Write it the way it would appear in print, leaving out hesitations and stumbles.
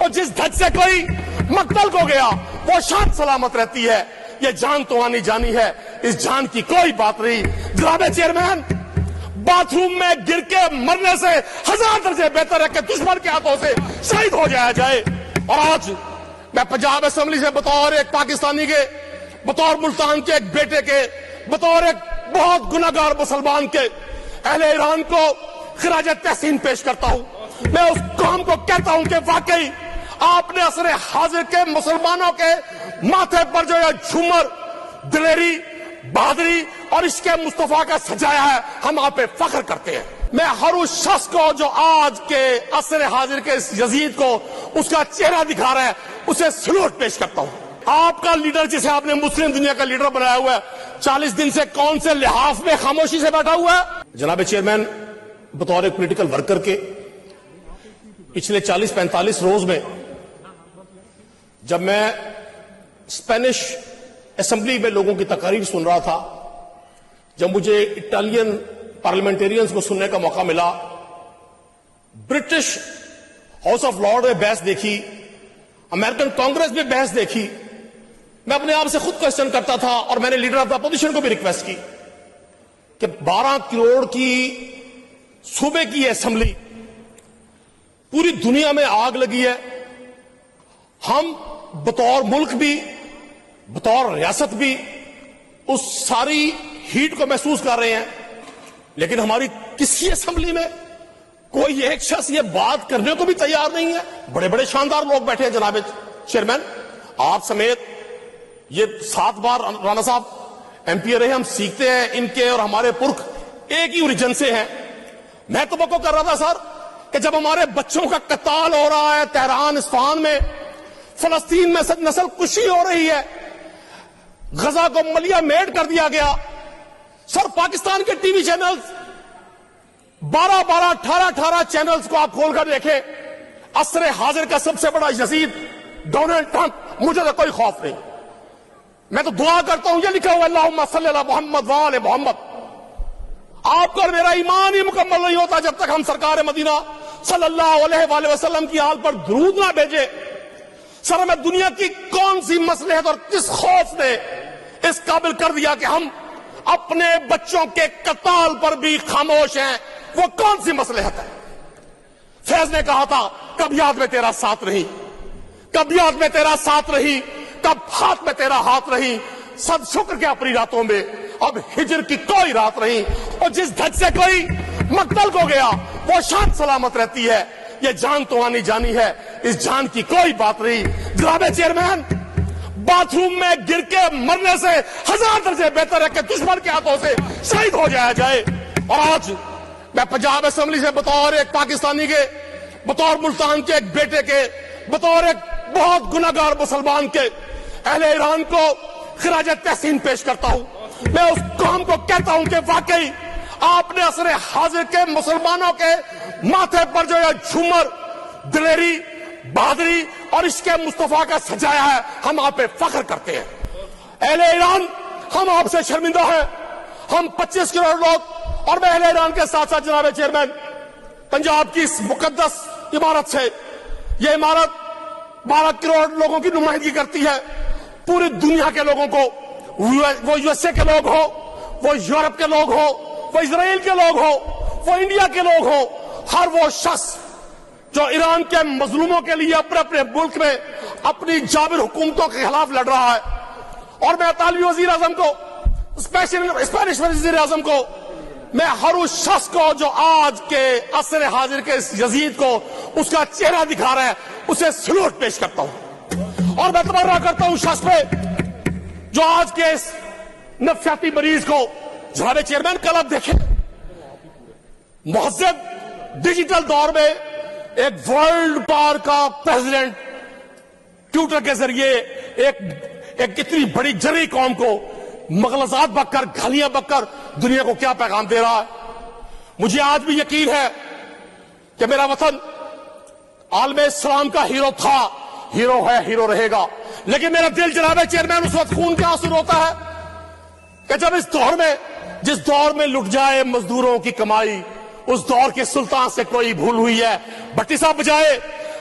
اور جس دھج سے کوئی مقتل کو گیا وہ شان سلامت رہتی ہے. یہ جان تو آنی جانی ہے, اس جان کی کوئی بات نہیں. جناب چیئرمین, باتھ روم میں گر کے مرنے سے 1000 درجے بہتر ہے کہ دشمن کے ہاتھوں سے شہید ہو جایا جائے. اور آج میں پنجاب اسمبلی سے بطور ایک پاکستانی کے, بطور ملتان کے ایک بیٹے کے, بطور ایک بہت گناہگار مسلمان کے اہل ایران کو خراج تحسین پیش کرتا ہوں. میں اس قوم کو کہتا ہوں کہ واقعی آپ نے عصر حاضر کے مسلمانوں کے ماتھے پر جو یہ جھومر, دلیری, بہادری اور عشق مصطفیٰ کا سجایا ہے, ہم آپ پہ فخر کرتے ہیں. میں ہر اس شخص کو جو آج کے عصر حاضر کے اس یزید کو اس کا چہرہ دکھا رہا ہے اسے سلوٹ پیش کرتا ہوں. آپ کا لیڈر جسے آپ نے مسلم دنیا کا لیڈر بنایا ہوا ہے 40 دن سے کون سے لحاظ میں خاموشی سے بیٹھا ہوا ہے؟ جناب چیئرمین, بطور ایک پولیٹیکل ورکر کے پچھلے 40-45 روز میں جب میں اسپینش اسمبلی میں لوگوں کی تقاریر سن رہا تھا, جب مجھے اٹالین پارلیمنٹیرینز کو سننے کا موقع ملا, برٹش ہاؤس آف لارڈ میں بحث دیکھی, امریکن کانگریس میں بحث دیکھی, میں اپنے آپ سے خود کوسچن کرتا تھا اور میں نے لیڈر آف دا اپوزیشن کو بھی ریکویسٹ کی کہ 12 کروڑ کی صوبے کی اسمبلی, پوری دنیا میں آگ لگی ہے, ہم بطور ملک بھی بطور ریاست بھی اس ساری ہیٹ کو محسوس کر رہے ہیں, لیکن ہماری کسی اسمبلی میں کوئی ایک شخص یہ بات کرنے کو بھی تیار نہیں ہے. بڑے بڑے شاندار لوگ بیٹھے ہیں جناب چیئرمین, آپ سمیت یہ 7 بار رانا صاحب ایم پی رہے, ہم سیکھتے ہیں ان کے اور ہمارے پرکھ ایک ہی اوریجن سے ہیں. میں توقع کر رہا تھا سر کہ جب ہمارے بچوں کا قتال ہو رہا ہے تہران اصفہان میں, فلسطین میں نسل کشی ہو رہی ہے, غزہ کو ملیا میٹ کر دیا گیا, سر پاکستان کے ٹی وی چینلز 12-12, 18-18 چینلز کو آپ کھول کر دیکھیں, عصر حاضر کا سب سے بڑا یزید ڈونلڈ ٹرمپ, مجھے تو کوئی خوف نہیں. میں تو دعا کرتا ہوں, یہ لکھا ہوا اللہم صلی علی محمد وآل محمد. آپ کو اور میرا ایمان ہی مکمل نہیں ہوتا جب تک ہم سرکار مدینہ صلی اللہ علیہ وآلہ وسلم کی آل پر درود نہ بھیجے. سر ہمیں دنیا کی کون سی مصلحت اور کس خوف نے اس قابل کر دیا کہ ہم اپنے بچوں کے قتال پر بھی خاموش ہیں؟ وہ کون سی مصلحت ہے؟ فیض نے کہا تھا کب یاد میں تیرا ساتھ رہی, کب یاد میں تیرا ساتھ رہی, کب ہاتھ میں تیرا ہاتھ رہی, صد شکر کے اپنی راتوں میں اب ہجر کی کوئی رات رہی. اور جس دھج سے کوئی مقتل کو گیا وہ شان سلامت رہتی ہے. یہ جان تو آنی جانی ہے, اس جان کی کوئی بات نہیں. جناب چیئرمین, باتھ روم میں گر کے مرنے سے 1000 درجے بہتر ہے کہ دشمن کے ہاتھوں سے شہید ہو جایا جائے. اور آج میں پنجاب اسمبلی سے بطور ایک پاکستانی کے, بطور ملتان کے ایک بیٹے کے, بطور ایک بہت گناہگار مسلمان کے اہل ایران کو خراج تحسین پیش کرتا ہوں. میں اس قوم کو کہتا ہوں کہ واقعی آپ نے عصر حاضر کے مسلمانوں کے ماتھے پر جو یہ جھومر, دلیری, بہادری اور عشق مصطفیٰ کا سجایا ہے, ہم آپ پہ فخر کرتے ہیں. اہل ایران, ہم آپ سے شرمندہ ہیں. ہم 25 کروڑ لوگ, اور میں اہل ایران کے ساتھ ساتھ جناب چیئرمین, پنجاب کی اس مقدس عمارت سے, یہ عمارت 12 کروڑ لوگوں کی نمائندگی کرتی ہے. پوری دنیا کے لوگوں کو, وہ یو ایس اے کے لوگ ہو, وہ یورپ کے لوگ ہو, وہ اسرائیل کے لوگ ہو, وہ انڈیا کے لوگ ہو, ہر وہ شخص جو ایران کے مظلوموں کے لیے اپنے اپنے ملک میں اپنی جابر حکومتوں کے خلاف لڑ رہا ہے. اور میں اطالوی وزیر اعظم کو, اسپینش وزیر اعظم کو, میں ہر اس شخص کو جو آج کے عصر حاضر کے اس یزید کو اس کا چہرہ دکھا رہا ہے اسے سلوٹ پیش کرتا ہوں. اور میں تبرہ کرتا ہوں شخص پہ جو آج کے اس نفسیاتی مریض کو, جناب چیئرمین کل آپ دیکھیں, مہذب ڈیجیٹل دور میں ایک ورلڈ پاور کا پریزیڈنٹ ٹویٹر کے ذریعے ایک اتنی بڑی جرری قوم کو مغلظات بک کر, گالیاں بک کر دنیا کو کیا پیغام دے رہا ہے. مجھے آج بھی یقین ہے کہ میرا وطن عالم اسلام کا ہیرو تھا, ہیرو ہے, ہیرو رہے گا. لیکن میرا دل جناب چیئرمین اس وقت خون کے آنسو روتا ہے کہ جب اس دور میں, جس دور میں لٹ جائے مزدوروں کی کمائی, اس دور کے سلطان سے کوئی بھول ہوئی ہے. بھٹی صاحب بجائے